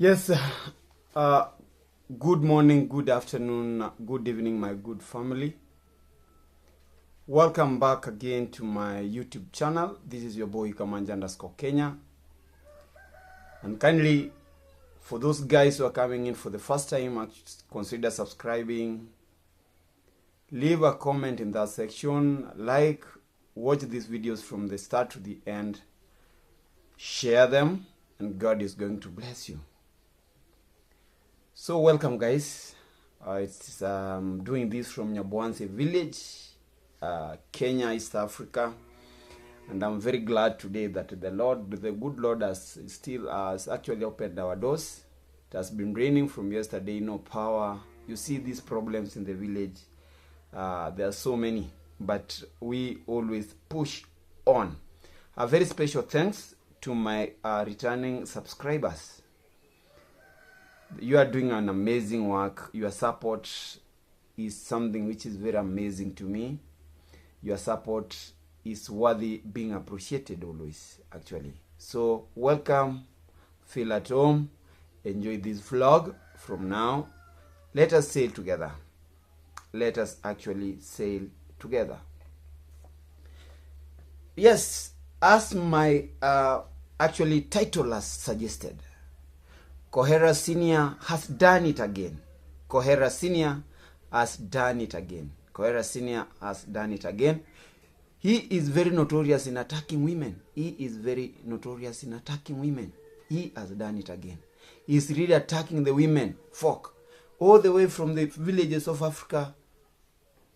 Yes, good morning, good afternoon, good evening, my good family. Welcome back again to my YouTube channel. This is your boy Kamanja_Kenya. And kindly, for those guys who are coming in for the first time, consider subscribing. Leave a comment in that section. Like, watch these videos from the start to the end. Share them, and God is going to bless you. So welcome guys, it's doing this from Nyaboanse village, Kenya, East Africa, and I'm very glad today that the good Lord has actually opened our doors. It has been raining from yesterday, no power. You see these problems in the village, there are so many, but we always push on. A very special thanks to my returning subscribers. You are doing an amazing work. Your support is something which is very amazing to me. Your support is worthy being appreciated always, actually. So welcome, feel at home, enjoy this vlog from now. Let us sail together. Let us actually sail together. Yes, as my actually title has suggested, Koherasnr has done it again. Koherasnr has done it again. Koherasnr has done it again. He is very notorious in attacking women. He is very notorious in attacking women. He has done it again. He is really attacking the women, folk, all the way from the villages of Africa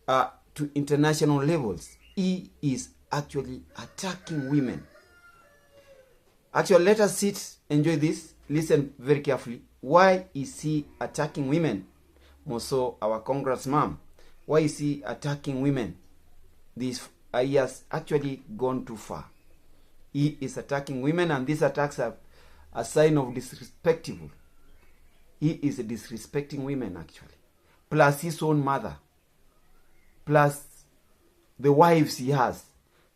to international levels. He is actually attacking women. Actually, let us sit, enjoy this. Listen very carefully. Why is he attacking women? More so our congressman. Why is he attacking women? He has actually gone too far. He is attacking women, and these attacks are a sign of disrespectful. He is disrespecting women actually. Plus his own mother. Plus the wives he has.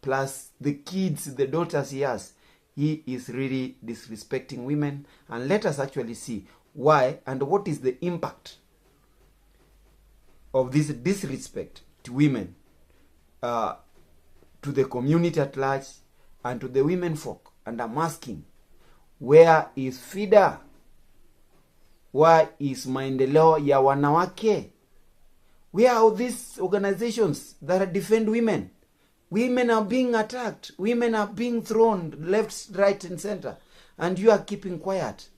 Plus the kids, the daughters he has. He is really disrespecting women, and let us actually see why and what is the impact of this disrespect to women, to the community at large, and to the women folk. And I'm asking, where is FIDA? Where is maendeleo ya wanawake? Where are these organizations that defend women? Women are being attacked. Women are being thrown left, right, and center. And you are keeping quiet.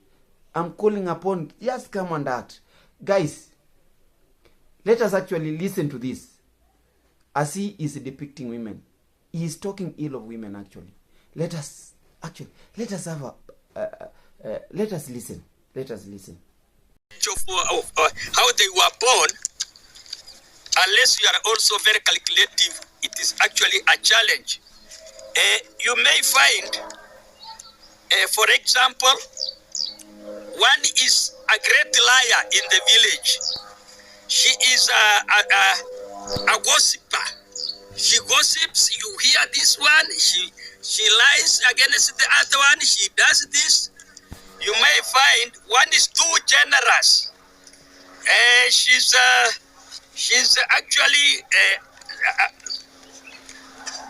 I'm calling upon, just come on that. Guys, let us actually listen to this. As he is depicting women. He is talking ill of women actually. Let us have let us listen. Let us listen. How they were born, unless you are also very calculative, it is actually a challenge. You may find, for example, one is a great liar in the village. She is a gossiper. She gossips, you hear this one, she lies against the other one, she does this. You may find one is too generous. She's actually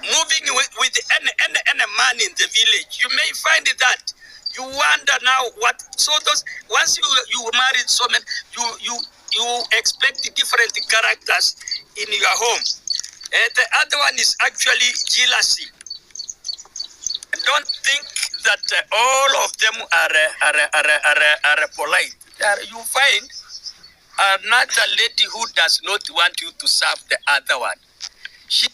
moving with any man in the village. You may find that. You wonder now what. So those once you married so many, you expect different characters in your home. The other one is actually jealousy. Don't think that all of them are polite. You find another lady who does not want you to serve the other one. She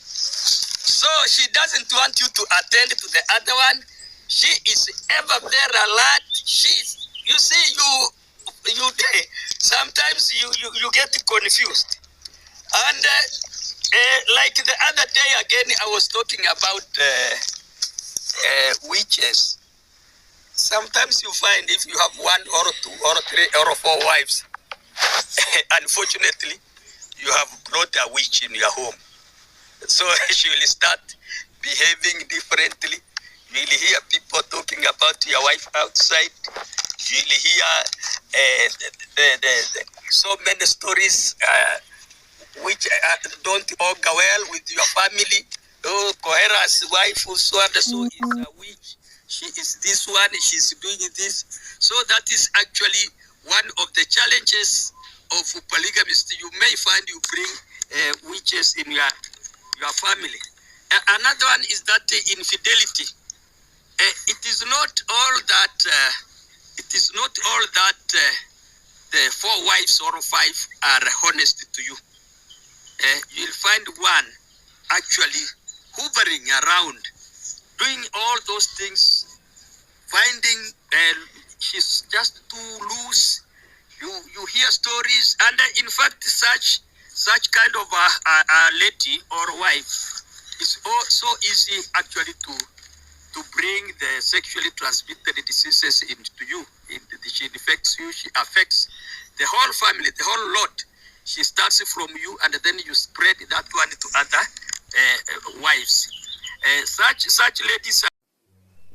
doesn't want you to attend to the other one. She is ever very alert. You see, you sometimes you get confused. And like the other day again, I was talking about witches. Sometimes you find if you have one or two or three or four wives, unfortunately, you have brought a witch in your home. So she will start behaving differently. You will hear people talking about your wife outside. You will hear so many stories which don't augur well with your family. Oh, Kohera's wife who so and so is a witch. She is this one, she's doing this. So that is actually one of the challenges of polygamists. You may find you bring witches in your family. Another one is that infidelity. It is not all that. The 4 wives or 5 are honest to you. You'll find one actually hovering around, doing all those things, finding she's just too loose. You hear stories, and in fact, such kind of a lady or wife is so easy actually to bring the sexually transmitted diseases into you. She infects you, she affects the whole family, the whole lot. She starts from you, and then you spread that one to other wives. Such ladies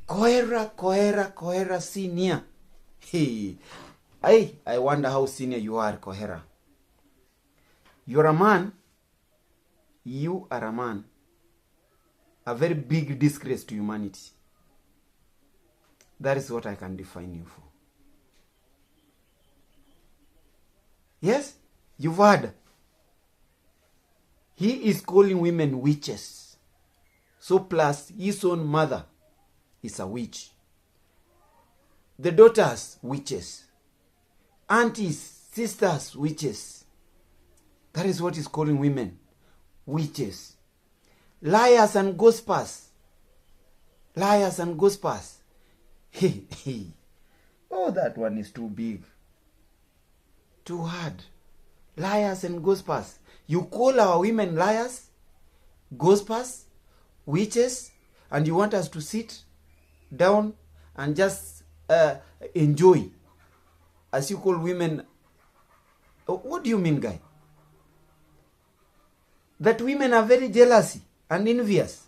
are Kohera senior. Hey, I wonder how senior you are, Kohera. You're a man. You are a man. A very big disgrace to humanity. That is what I can define you for. Yes, you've heard. He is calling women witches. So plus his own mother is a witch. The daughters, witches. Aunties, sisters, witches. That is what he's calling women. Witches. Liars and gossipers. Liars and gossipers. Oh, that one is too big. Too hard. Liars and gossipers. You call our women liars, gossipers, witches, and you want us to sit down and just enjoy. As you call women. What do you mean, guy? That women are very jealous and envious.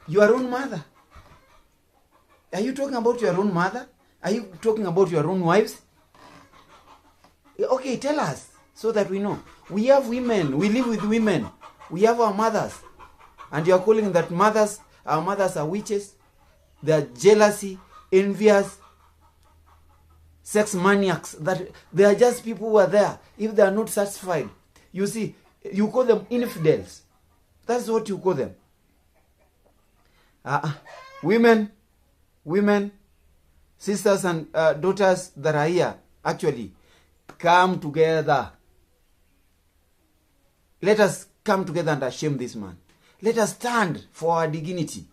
Your own mother. Are you talking about your own mother? Are you talking about your own wives? Okay, tell us so that we know. We have women. We live with women. We have our mothers. And you are calling that mothers, our mothers are witches. They are jealousy, envious, sex maniacs. That they are just people who are there. If they are not satisfied, you see, you call them infidels. That's what you call them. Women, sisters and daughters that are here, actually, come together. Let us come together and shame this man. Let us stand for our dignity.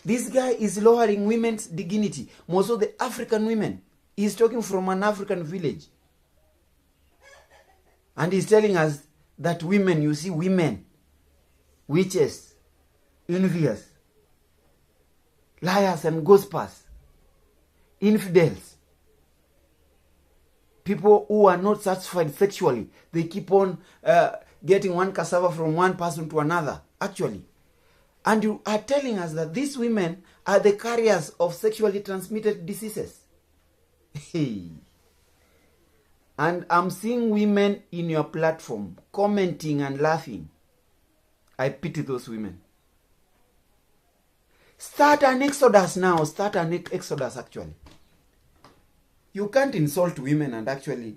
This guy is lowering women's dignity. Most of the African women. He's talking from an African village. And he's telling us that women, you see, women, witches, envious, liars and gossipers, infidels, people who are not satisfied sexually. They keep on getting one cassava from one person to another, actually. And you are telling us that these women are the carriers of sexually transmitted diseases. And I'm seeing women in your platform commenting and laughing. I pity those women. Start an exodus now. Start an exodus, actually. You can't insult women and actually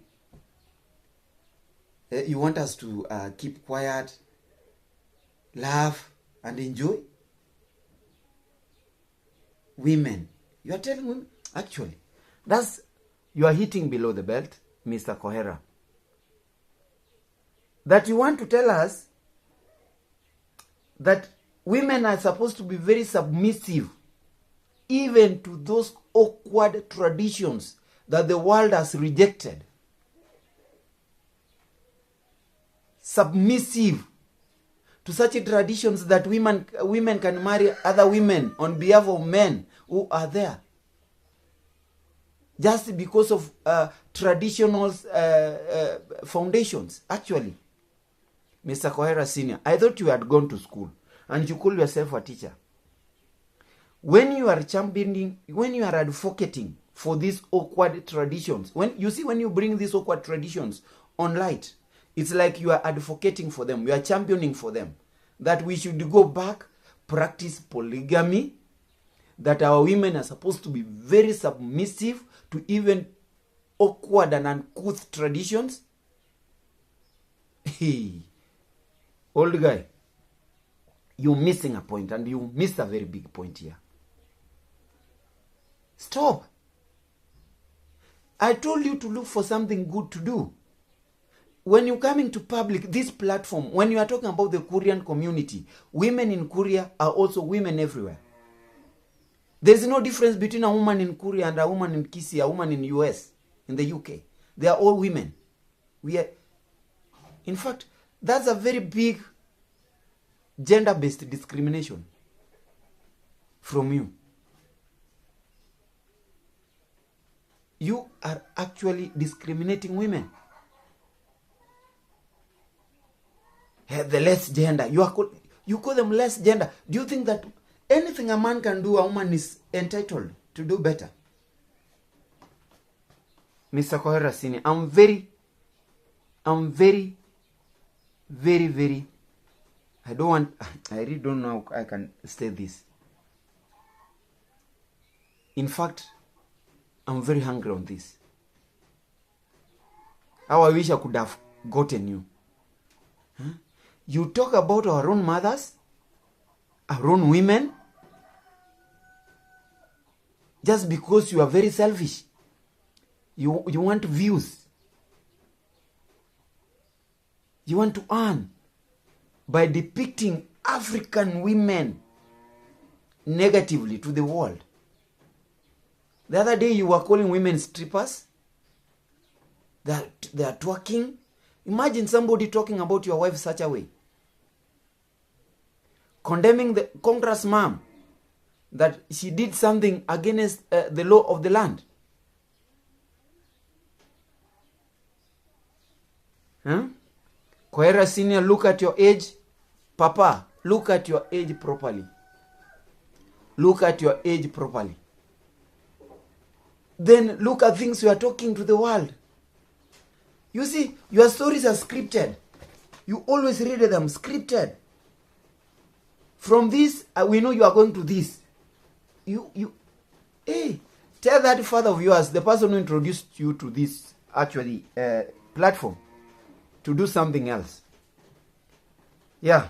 you want us to keep quiet, laugh, and enjoy? Women. You are telling women? Actually, you are hitting below the belt, Mr. Kohera. That you want to tell us that women are supposed to be very submissive, even to those awkward traditions that the world has rejected. Submissive to such traditions that women can marry other women on behalf of men who are there. Just because of traditional foundations, actually. Mr. Kohera Sr., I thought you had gone to school and you call yourself a teacher. When you are championing, when you are advocating for these awkward traditions. When you bring these awkward traditions on light, it's like you are advocating for them, you are championing for them, that we should go back, practice polygamy, that our women are supposed to be very submissive to even awkward and uncouth traditions. Hey, old guy, you're missing a point, and you missed a very big point here. Stop. I told you to look for something good to do. When you're coming to public, this platform, when you are talking about the Korean community, women in Korea are also women everywhere. There's no difference between a woman in Korea and a woman in Kisi, a woman in US, in the UK. They are all women. In fact, that's a very big gender-based discrimination from you. You are actually discriminating women. The less gender. You call them less gender. Do you think that anything a man can do, a woman is entitled to do better? Mr. Koherasnr, I'm very, I really don't know how I can say this. In fact, I'm very hungry on this. How I wish I could have gotten you. Huh? You talk about our own mothers, our own women, just because you are very selfish. You want views. You want to earn by depicting African women negatively to the world. The other day you were calling women strippers. They are twerking. Imagine somebody talking about your wife such a way. Condemning the Congress mom that she did something against the law of the land. Huh? Koherasnr, look at your age. Papa, look at your age properly. Look at your age properly. Then look at things you are talking to the world. You see, your stories are scripted. You always read them scripted. From this, we know you are going to this. Hey, tell that father of yours, the person who introduced you to this platform, to do something else. Yeah.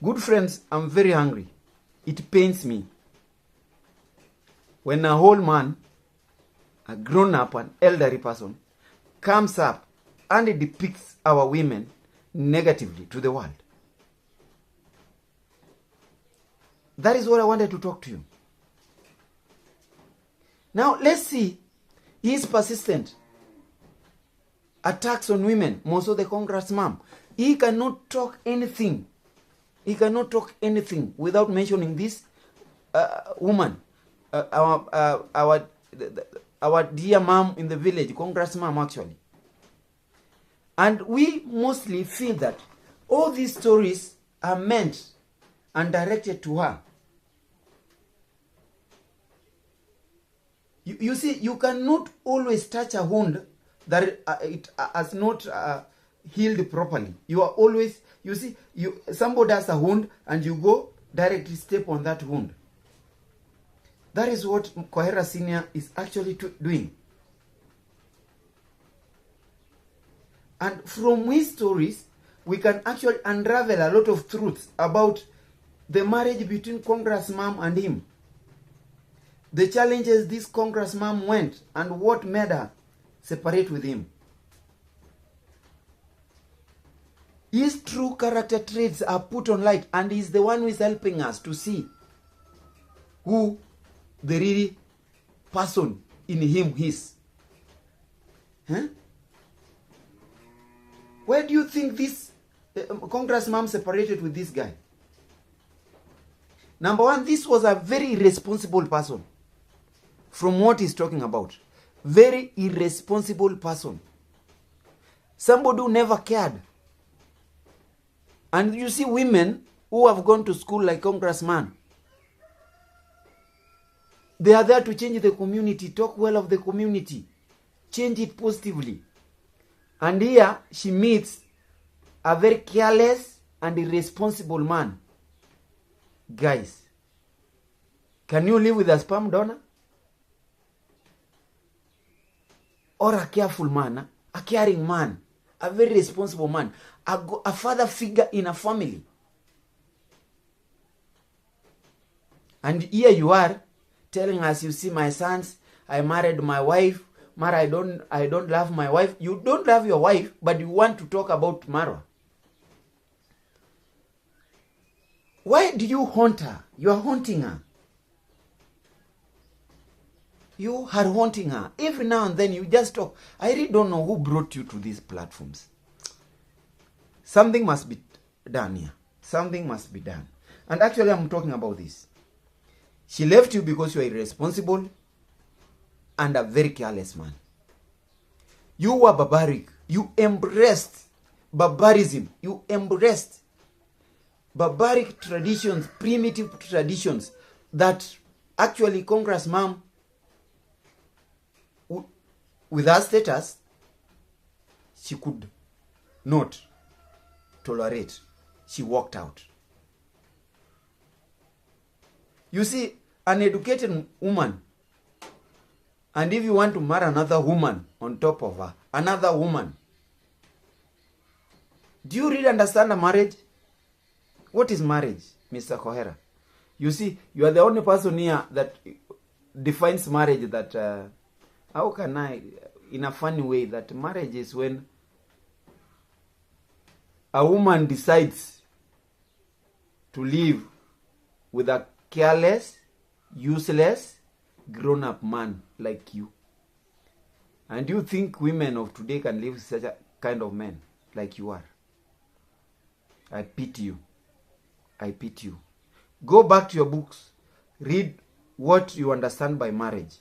Good friends, I'm very hungry. It pains me when a whole man, a grown-up, an elderly person, comes up and it depicts our women negatively to the world. That is what I wanted to talk to you. Now, let's see. He is persistent. Attacks on women, more so the Congress mom. He cannot talk anything. He cannot talk anything without mentioning this woman, our dear mom in the village, Congress mom actually. And we mostly feel that all these stories are meant and directed to her. You see, you cannot always touch a wound that it has not healed properly. You are always, you see, somebody has a wound and you go directly step on that wound. That is what Koherasnr is actually doing. And from his stories, we can actually unravel a lot of truths about the marriage between Congress mom and him. The challenges this Congress mom went and what made her separate with him. His true character traits are put on light, and he's the one who is helping us to see who the really person in him is. Huh? Where do you think this Congress mom separated with this guy? Number one, this was a very irresponsible person. From what he's talking about. Very irresponsible person. Somebody who never cared. And you see women who have gone to school like Congressman. They are there to change the community, talk well of the community, change it positively. And here she meets a very careless and irresponsible man. Guys, can you live with a sperm donor? Or a careful man, a caring man, a very responsible man, a father figure in a family? And here you are telling us, you see, my sons, I married my wife. Mara, I don't love my wife. You don't love your wife, but you want to talk about Mara. Why do you haunt her? You are haunting her. You are haunting her. Every now and then you just talk. I really don't know who brought you to these platforms. Something must be done here. Something must be done. And actually, I'm talking about this. She left you because you are irresponsible and a very careless man. You were barbaric. You embraced barbarism. You embraced barbaric traditions, primitive traditions that actually Congress mom, with her status, she could not tolerate. She walked out. You see, an educated woman, and if you want to marry another woman on top of her, another woman, do you really understand a marriage? What is marriage, Mr. Kohera? You see, you are the only person here that defines marriage that, how can I, in a funny way, that marriage is when a woman decides to live with a careless, useless, grown-up man like you. And you think women of today can live with such a kind of men like you are? I pity you. I pity you. Go back to your books. Read what you understand by marriage.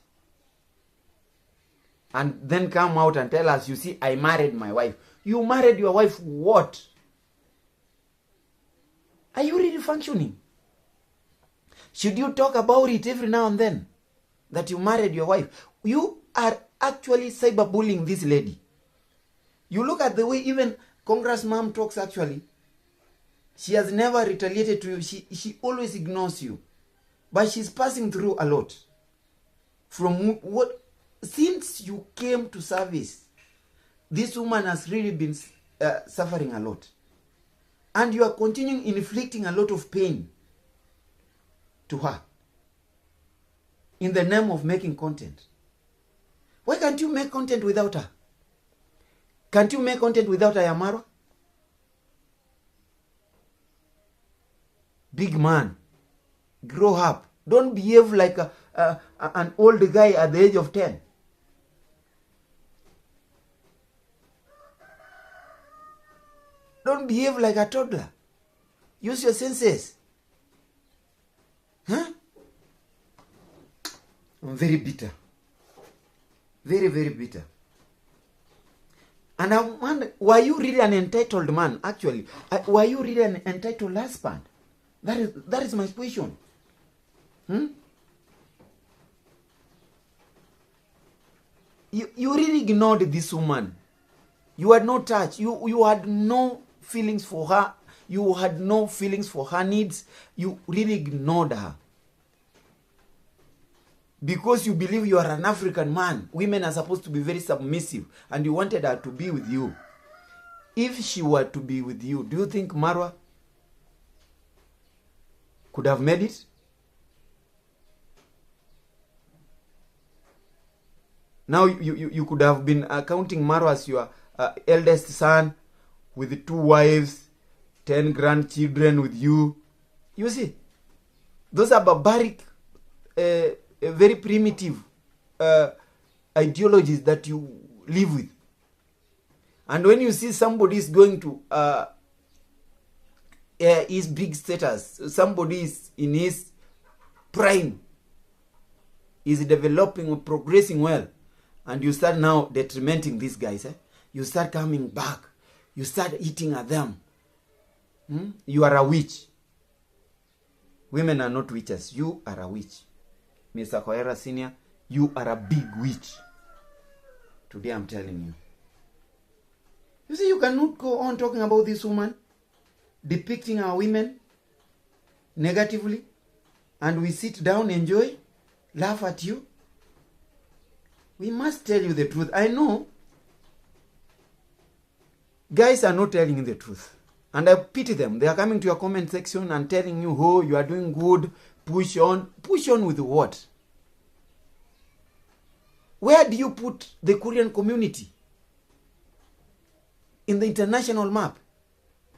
And then come out and tell us, you see, I married my wife. You married your wife what? Are you really functioning? Should you talk about it every now and then? That you married your wife. You are actually cyberbullying this lady. You look at the way even Congress mom talks actually. She has never retaliated to you. She always ignores you. But she's passing through a lot. From what, since you came to service, this woman has really been suffering a lot. And you are continuing inflicting a lot of pain to her in the name of making content. Why can't you make content without her? Can't you make content without Ayamaro? Big man, grow up. Don't behave like an old guy at the age of 10. Don't behave like a toddler. Use your senses. Huh? I'm very bitter. Very, very bitter. And I wonder, were you really an entitled man, actually? Were you really an entitled husband? That is my question. You really ignored this woman. You had no touch. You had no feelings for her. You had no feelings for her needs. You really ignored her. Because you believe you are an African man. Women are supposed to be very submissive. And you wanted her to be with you. If she were to be with you, do you think Marwa could have made it? Now you could have been counting Marwa as your eldest son with 2 wives, 10 grandchildren with you. You see, those are barbaric, very primitive ideologies that you live with. And when you see somebody is going to his big status, somebody is in his prime, is developing or progressing well, and you start now detrimenting these guys, you start coming back, you start eating at them. You are a witch. Women are not witches. You are a witch. Mr. Koherasnr, you are a big witch. Today I'm telling you. You see, you cannot go on talking about this woman, depicting our women negatively, and we sit down, enjoy, laugh at you. We must tell you the truth. I know guys are not telling you the truth, and I pity them. They are coming to your comment section and telling you, oh, you are doing good, push on. Push on with what? Where do you put the Korean community? In the international map?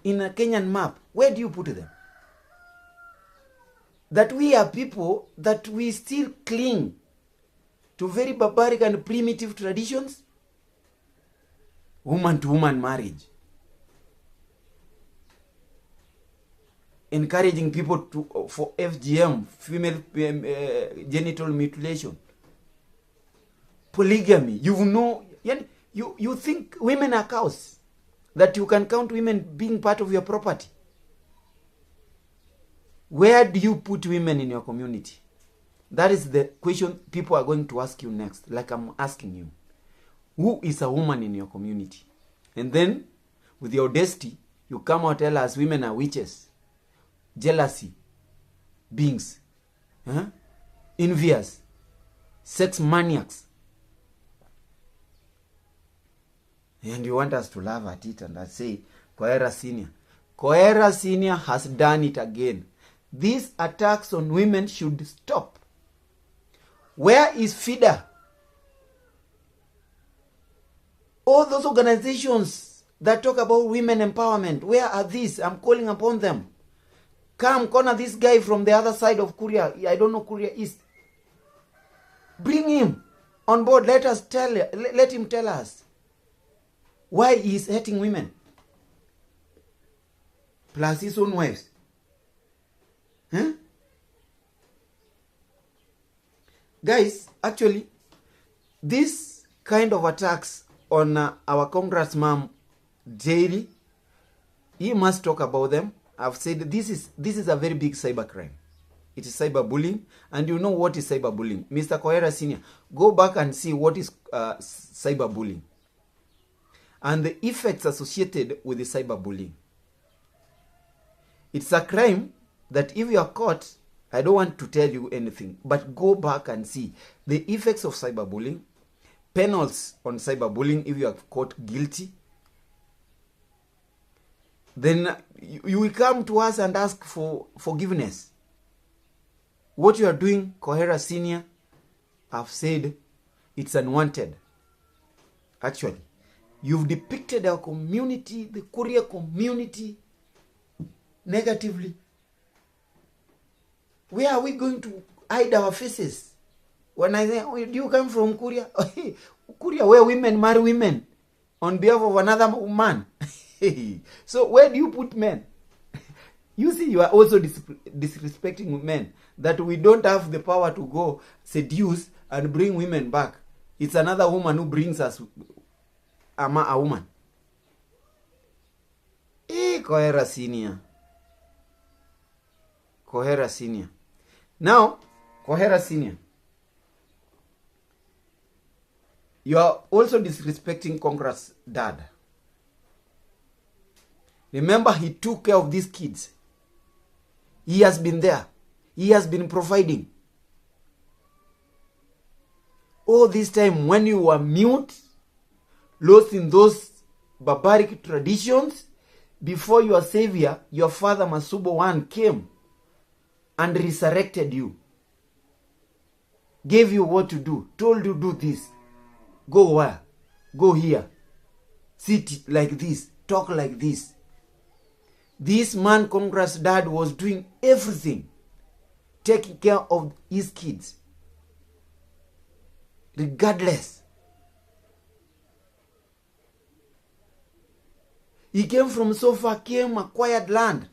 In a Kenyan map? Where do you put them? That we are people that we still cling to very barbaric and primitive traditions? Woman to woman marriage. Encouraging people for FGM, female genital mutilation. Polygamy. You think women are cows? That you can count women being part of your property? Where do you put women in your community? That is the question people are going to ask you next, like I'm asking you. Who is a woman in your community? And then, with your audacity, you come out and tell us women are witches, jealousy, beings, envious, sex maniacs. And you want us to laugh at it and I say, Koherasnr has done it again. These attacks on women should stop. Where is FIDA? All those organizations that talk about women empowerment, where are these? I'm calling upon them. Come corner this guy from the other side of Korea. I don't know Korea East. Bring him on board. Let him tell us why he is hurting women. Plus his own wives. Guys, actually, this kind of attacks on our congressman daily, he must talk about them. I've said this is a very big cybercrime. It is cyberbullying, and you know what is cyberbullying. Mr. Koherasnr, go back and see what is cyberbullying and the effects associated with the cyberbullying. It's a crime that if you are caught, I don't want to tell you anything, but go back and see the effects of cyberbullying, penalties on cyberbullying if you are caught guilty. Then you will come to us and ask for forgiveness. What you are doing, Koherasnr, I've said it's unwanted. Actually, you've depicted our community, the Korea community, negatively. Where are we going to hide our faces? When I say, oh, do you come from Korea? Korea, where women marry women on behalf of another man. So where do you put men? You see, you are also disrespecting men. That we don't have the power to go seduce and bring women back. It's another woman who brings us a woman. Koherasnr. Now, Koherasnr, you are also disrespecting Congress' dad. Remember, he took care of these kids. He has been there. He has been providing. All this time, when you were mute, lost in those barbaric traditions, before your savior, your father Masubo I came and resurrected you. Gave you what to do. Told you do this. Go where? Go here. Sit like this. Talk like this. This man, Congress dad, was doing everything. Taking care of his kids. Regardless. He came from so far, acquired land.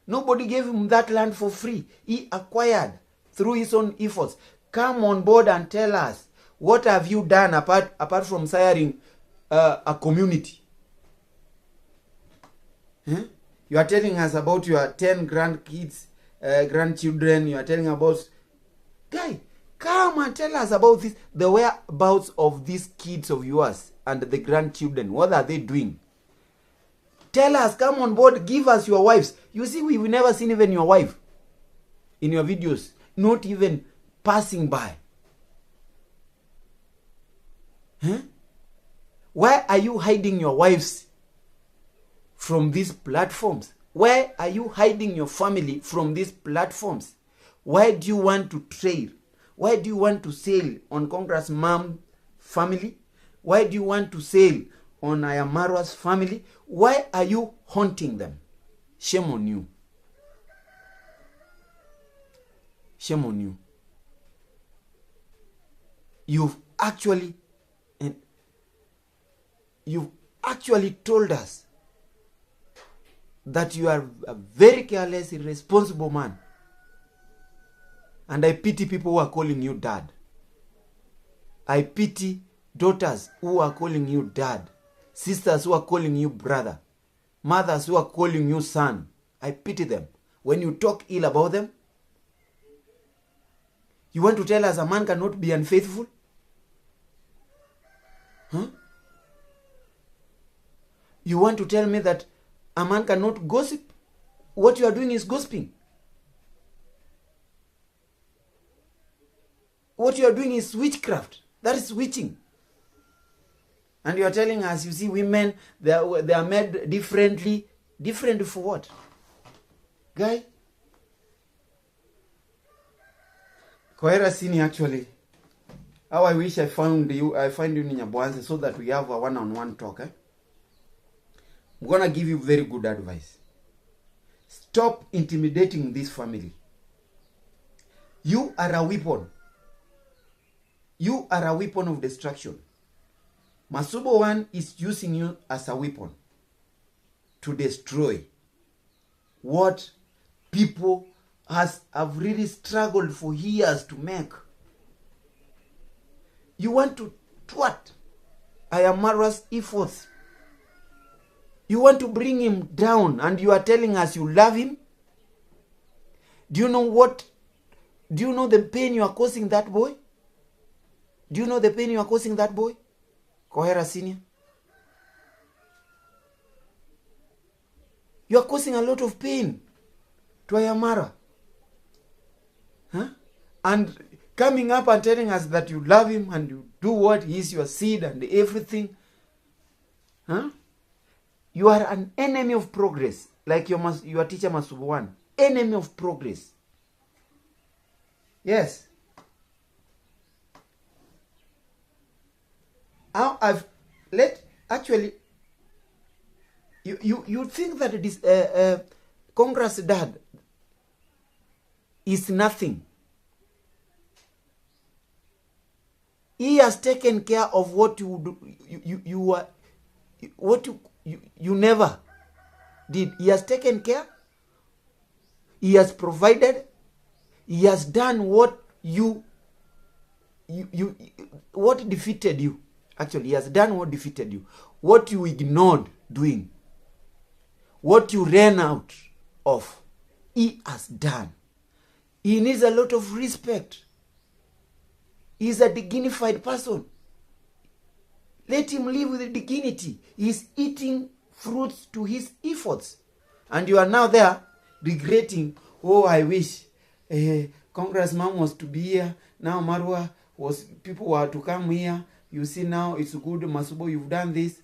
Nobody gave him that land for free. He acquired through his own efforts. Come on board and tell us, what have you done apart from siring a community? You are telling us about your 10 grandkids, grandchildren. You are telling about... Guy, Come and tell us about this, the whereabouts of these kids of yours and the grandchildren. What are they doing? Tell us, come on board, give us your wives. You see, we've never seen even your wife in your videos, not even passing by. Huh? Why are you hiding your wives from these platforms? Why are you hiding your family from these platforms? Why do you want to trail? Why do you want to sail on Congress Mom family? Why do you want to sail on Ayamarwa's family? Why are you haunting them? Shame on you. Shame on you. You've actually told us that you are a very careless, irresponsible man. And I pity people who are calling you dad. I pity daughters who are calling you dad. Sisters who are calling you brother. Mothers who are calling you son. I pity them. When you talk ill about them, you want to tell us a man cannot be unfaithful? Huh? You want to tell me that a man cannot gossip? What you are doing is gossiping. What you are doing is witchcraft. That is witching. And you are telling us, you see, women, they are made differently. Different for what? Guy? Koherasnr, actually. How I wish I find you in Nyabwanze so that we have a one-on-one talk. I'm going to give you very good advice. Stop intimidating this family. You are a weapon. You are a weapon of destruction. Masubo One is using you as a weapon to destroy what people have really struggled for years to make. You want to thwart Ayamarwa's efforts. You want to bring him down, and you are telling us you love him? Do you know the pain you are causing that boy? Do you know the pain you are causing that boy? Koherasnr. You are causing a lot of pain to Ayamarwa. Huh? And coming up and telling us that you love him and you do what he is your seed and everything. Huh? You are an enemy of progress. Like your teacher Masubo One. Enemy of progress. Yes. You think that this Congress dad is nothing. He has taken care of what you never did. He has taken care. He has provided. He has done what what defeated you. Actually, he has done what defeated you. What you ignored doing. What you ran out of. He has done. He needs a lot of respect. He is a dignified person. Let him live with dignity. He is eating fruits to his efforts. And you are now there regretting, oh, I wish Congress Mom was to be here. Now Marwa people were to come here. You see now it's good, Masubo, you've done this.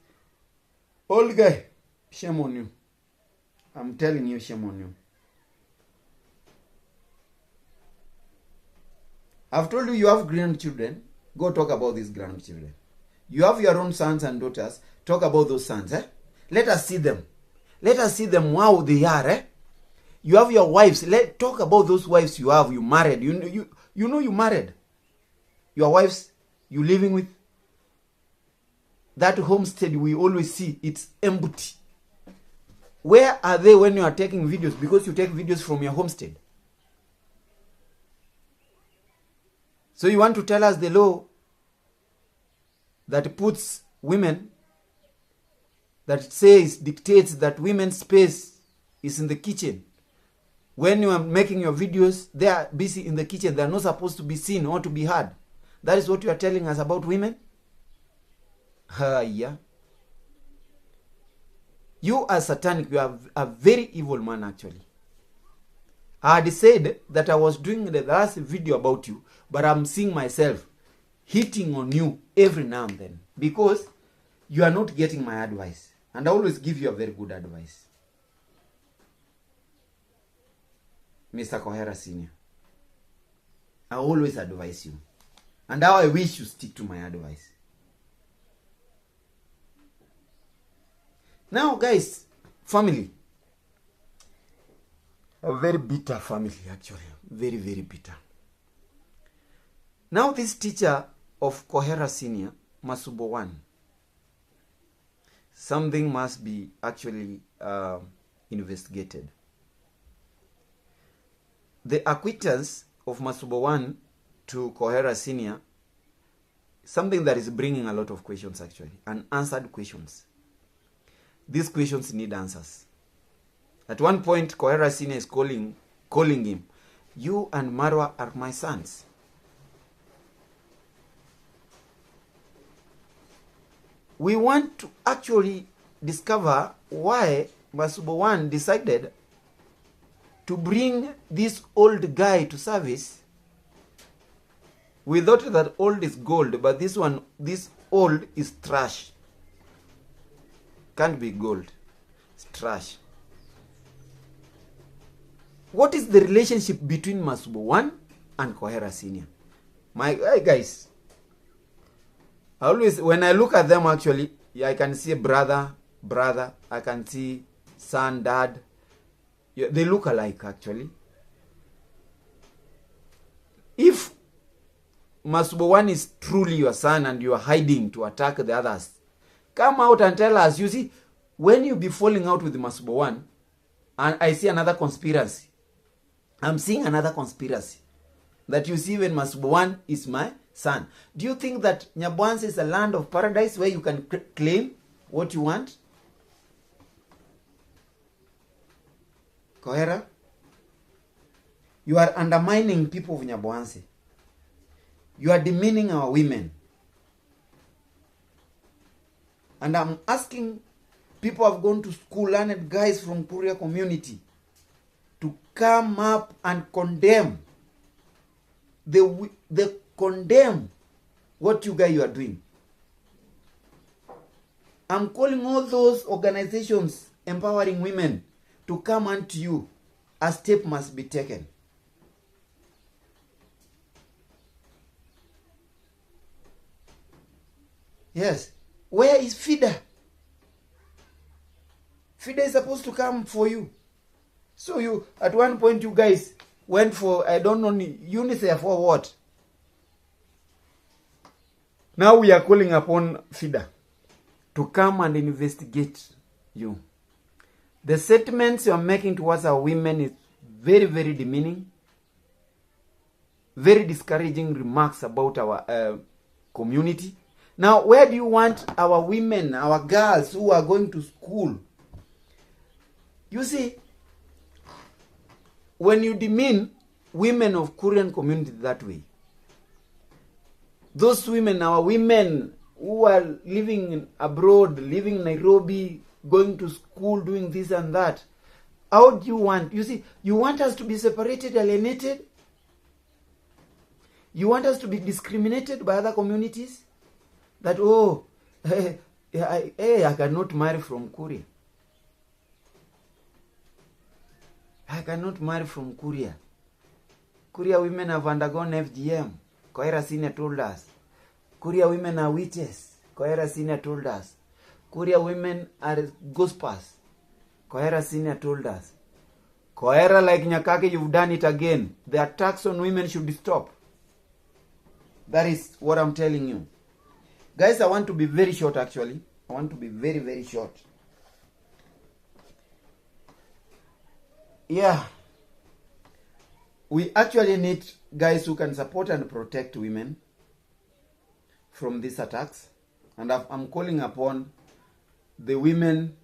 Old guy, shame on you. I'm telling you, shame on you. I've told you you have grandchildren. Go talk about these grandchildren. You have your own sons and daughters. Talk about those sons. Let us see them. Let us see them how they are. You have your wives. Talk about those wives you have. You married. You know you married. Your wives you living with. That homestead we always see, it's empty. Where are they when you are taking videos? Because you take videos from your homestead. So you want to tell us the law that puts women, that dictates that women's space is in the kitchen. When you are making your videos, they are busy in the kitchen. They are not supposed to be seen or to be heard. That is what you are telling us about women? Yeah. You are satanic. You are a very evil man, actually. I had said that I was doing the last video about you, but I'm seeing myself hitting on you every now and then because you are not getting my advice. And I always give you a very good advice. Mr. Koherasnr, I always advise you. And how I wish you stick to my advice. Now, guys, family. A very bitter family, actually. Very, very bitter. Now, this teacher of Koherasnr, Masubo 1, something must be actually investigated. The acquittance of Masubo 1 to Koherasnr, something that is bringing a lot of questions, actually, unanswered questions. These questions need answers. At one point, Koherasnr is calling him, "You and Marwa are my sons." We want to actually discover why Masubo 1 decided to bring this old guy to service. We thought that old is gold, but this old is trash. Can't be gold. It's trash. What is the relationship between Masubo 1 and Koherasnr? Hey guys, always when I look at them, actually, I can see a brother. I can see son, dad. Yeah, they look alike, actually. If Masubo 1 is truly your son and you are hiding to attack the others, come out and tell us. You see, when you be falling out with Masubo 1, and I see another conspiracy, I'm seeing another conspiracy, that you see when Masubo 1 is my son. Do you think that Nyabwanse is a land of paradise where you can claim what you want? Kohera, you are undermining people of Nyabwanse. You are demeaning our women. And I'm asking people who have gone to school, learned guys from Korea community, to come up and condemn. They condemn what you guys are doing. I'm calling all those organizations empowering women to come unto you. A step must be taken. Yes. Where is FIDA? FIDA is supposed to come for you. So you, at one point, you guys went for, I don't know, UNICEF or what? Now we are calling upon FIDA to come and investigate you. The statements you are making towards our women is very, very demeaning. Very discouraging remarks about our community. Now, where do you want our women, our girls who are going to school? You see, when you demean women of Korean community that way, those women, our women who are living abroad, living in Nairobi, going to school, doing this and that, how do you want? You see, you want us to be separated, alienated? You want us to be discriminated by other communities? That, oh, I cannot marry from Korea. I cannot marry from Korea. Korea women have undergone FGM. Koherasnr told us. Korea women are witches. Koherasnr told us. Korea women are gospels. Koherasnr told us. Kohera, like Nyakake, you've done it again. The attacks on women should stop. That is what I'm telling you. Guys, I want to be very short, actually. I want to be very, very short. Yeah. We actually need guys who can support and protect women from these attacks. And I'm calling upon the women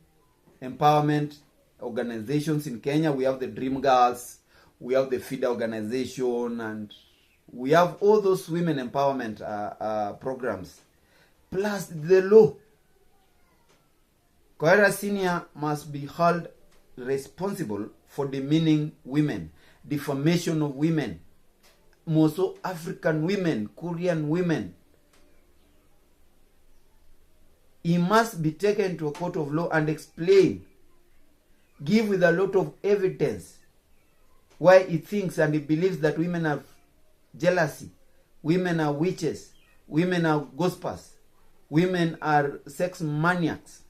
empowerment organizations in Kenya. We have the Dream Girls. we have the FIDA organization, and we have all those women empowerment programs, plus the law. Koherasnr must be held responsible for demeaning women, defamation of women, most African women, Korean women. He must be taken to a court of law and explain, give with a lot of evidence why he thinks and he believes that women have jealousy, women are witches, women are gossips, women are sex maniacs.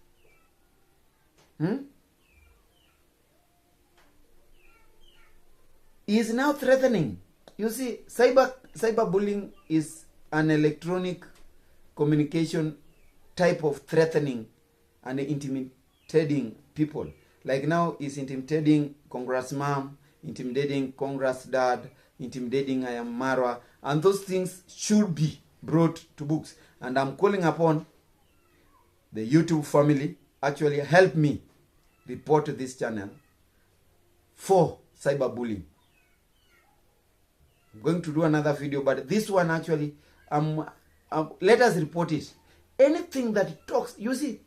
He is now threatening. You see, cyberbullying is an electronic communication type of threatening and intimidating people. Like now, he's intimidating Congress mom, intimidating Congress dad, intimidating I am Marwa, and those things should be brought to books. And I'm calling upon the YouTube family, actually help me report this channel for cyberbullying. I'm going to do another video, but this one actually, let us report it. Anything that talks, you see,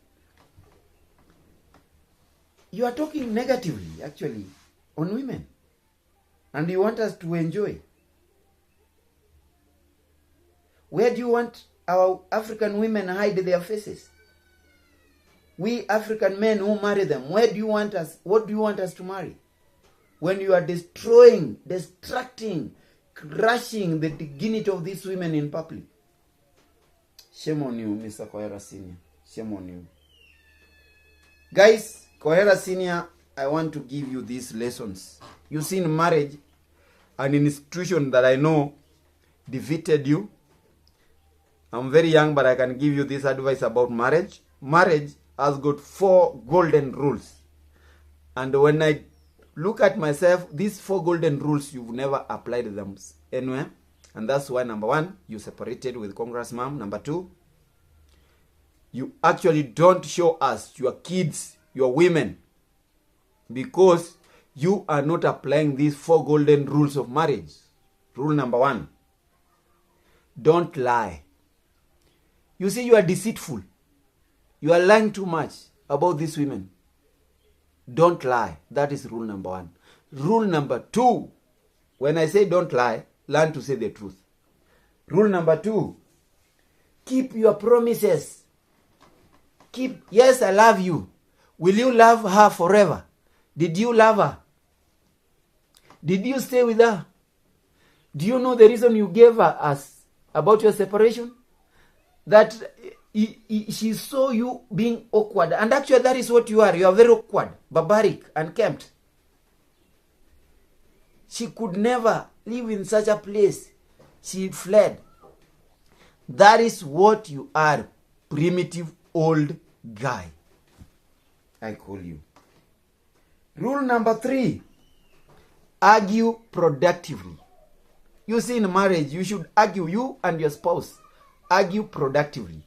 you are talking negatively actually on women, and you want us to enjoy. Where do you want our African women hide their faces? We African men who marry them, where do you want us, what do you want us to marry? When you are destroying, distracting, crushing the dignity of these women in public. Shame on you, Mr. Koherasnr. Shame on you. Guys, Koherasnr, I want to give you these lessons. You see, in marriage, an institution that I know defeated you. I'm very young, but I can give you this advice about marriage. Marriage has got 4 golden rules. And when I look at myself, these 4 golden rules, you've never applied them anywhere. And that's why, number 1, you separated with Congress mom. Number 2, you actually don't show us your kids, your women, because you are not applying these 4 golden rules of marriage. Rule number 1, don't lie. You see, you are deceitful. You are lying too much about these women. Don't lie. That is rule number 1. Rule number 2, when I say don't lie, learn to say the truth. Rule number 2, keep your promises. Yes, I love you. Will you love her forever? Did you love her? Did you stay with her? Do you know the reason you gave her us about your separation? That she saw you being awkward. And actually that is what you are. You are very awkward, barbaric, unkempt. She could never live in such a place. She fled. That is what you are. Primitive old guy. I call you. Rule number 3. Argue productively. You see, in marriage, you should argue, you and your spouse. Argue productively.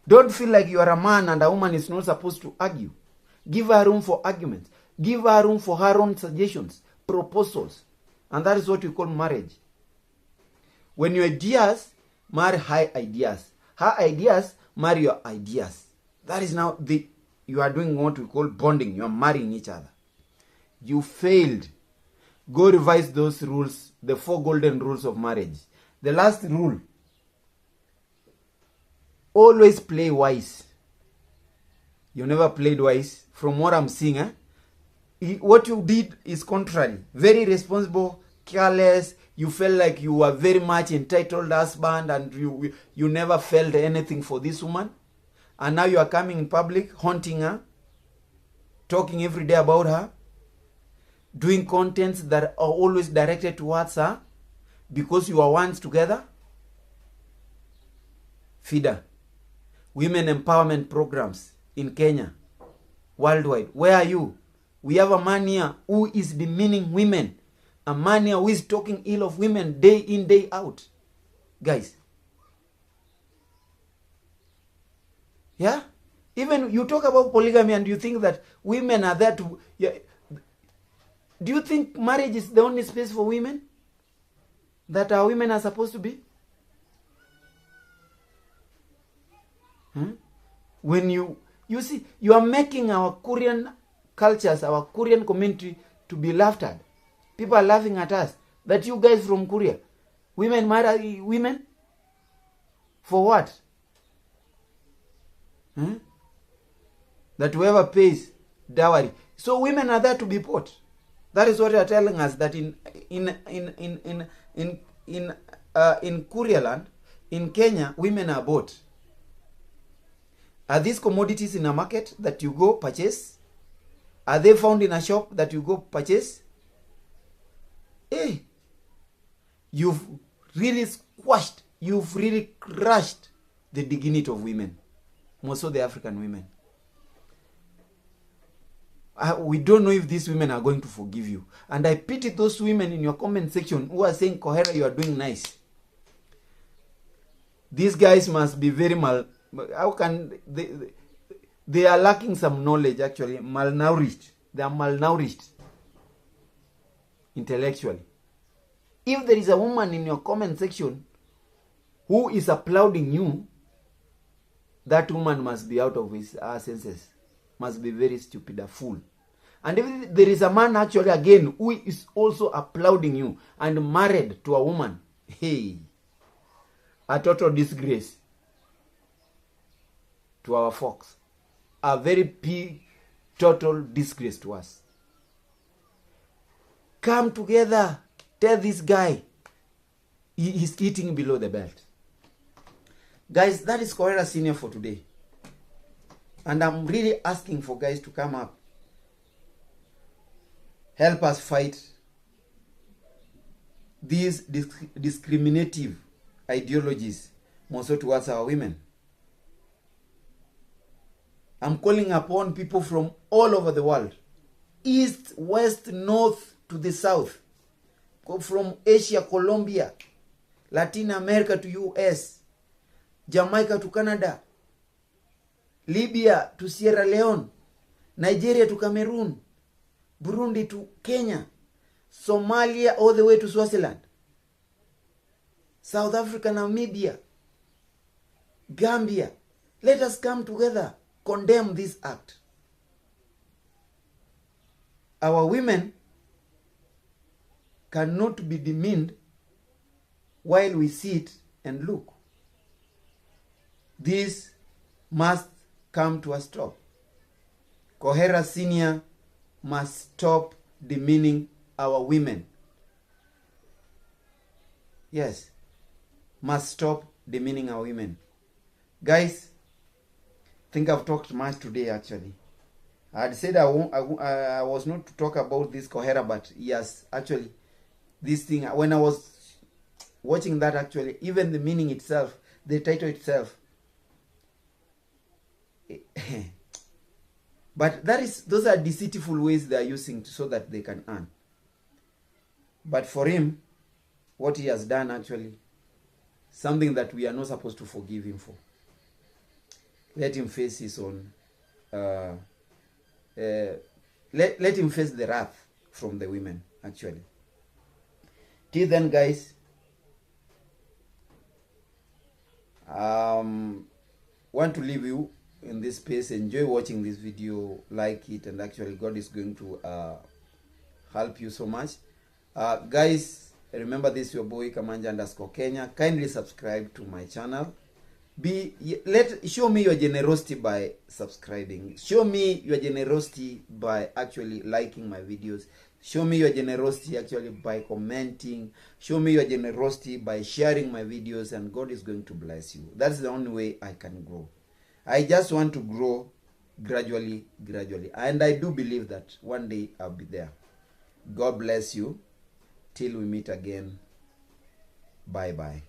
Don't feel like you are a man and a woman is not supposed to argue. Give her room for arguments. Give her room for her own suggestions, proposals. And that is what we call marriage. When your ideas, marry her ideas. Her ideas, marry your ideas. That is now you are doing what we call bonding. You are marrying each other. You failed. Go revise those rules, the 4 golden rules of marriage. The last rule, always play wise. You never played wise. From what I'm seeing, what you did is contrary. Very responsible, careless. You felt like you were very much entitled husband, and you never felt anything for this woman. And now you are coming in public, haunting her, talking every day about her, doing contents that are always directed towards her, because you are once together. FIDA, women empowerment programs in Kenya, worldwide. Where are you? We have a man here who is demeaning women. A man here who is talking ill of women day in, day out. Guys. Yeah? Even you talk about polygamy and you think that women are there to... Yeah, Do you think marriage is the only space for women? That our women are supposed to be? When you see, you are making our Korean cultures, our Korean community to be laughed at. People are laughing at us. That you guys from Korea, women marry women? For what? That whoever pays dowry. So women are there to be bought. That is what you are telling us, that in Korea land, in Kenya, women are bought. Are these commodities in a market that you go purchase? Are they found in a shop that you go purchase? Hey, you've really squashed, you've really crushed the dignity of women, most of the African women. We don't know if these women are going to forgive you. And I pity those women in your comment section who are saying, Kohera, you are doing nice. These guys must be very how can they are lacking some knowledge, actually, malnourished. They are malnourished intellectually. If there is a woman in your comment section who is applauding you, that woman must be out of her senses. Must be very stupid, a fool. And if there is a man actually again who is also applauding you and married to a woman, hey, a total disgrace to our folks. A very total disgrace to us. Come together. Tell this guy he is eating below the belt. Guys, that is Koherasnr for today. And I'm really asking for guys to come up. Help us fight these discriminative ideologies, mostly towards our women. I'm calling upon people from all over the world. East, west, north to the south. From Asia, Colombia, Latin America to US, Jamaica to Canada, Libya to Sierra Leone, Nigeria to Cameroon, Burundi to Kenya, Somalia all the way to Swaziland, South Africa, Namibia, Gambia. Let us come together, condemn this act. Our women cannot be demeaned while we sit and look. This must come to a stop. Koherasnr must stop demeaning our women. Yes, must stop demeaning our women. Guys, I think I've talked much today actually. I had said I was not to talk about this Kohera, but yes, actually, this thing, when I was watching that actually, even the meaning itself, the title itself, but those are deceitful ways they are using so that they can earn. But for him, what he has done actually, something that we are not supposed to forgive him for. Let him face his own, let him face the wrath from the women actually. Till then, guys, want to leave you in this space. Enjoy watching this video, like it, and actually God is going to help you so much. Guys, remember this, your boy Kamanja_Kenya. Kindly subscribe to my channel. Show me your generosity by subscribing. Show me your generosity by actually liking my videos. Show me your generosity actually by commenting. Show me your generosity by sharing my videos, and God is going to bless you. That's the only way I can grow. I just want to grow gradually. And I do believe that one day I'll be there. God bless you. Till we meet again. Bye-bye.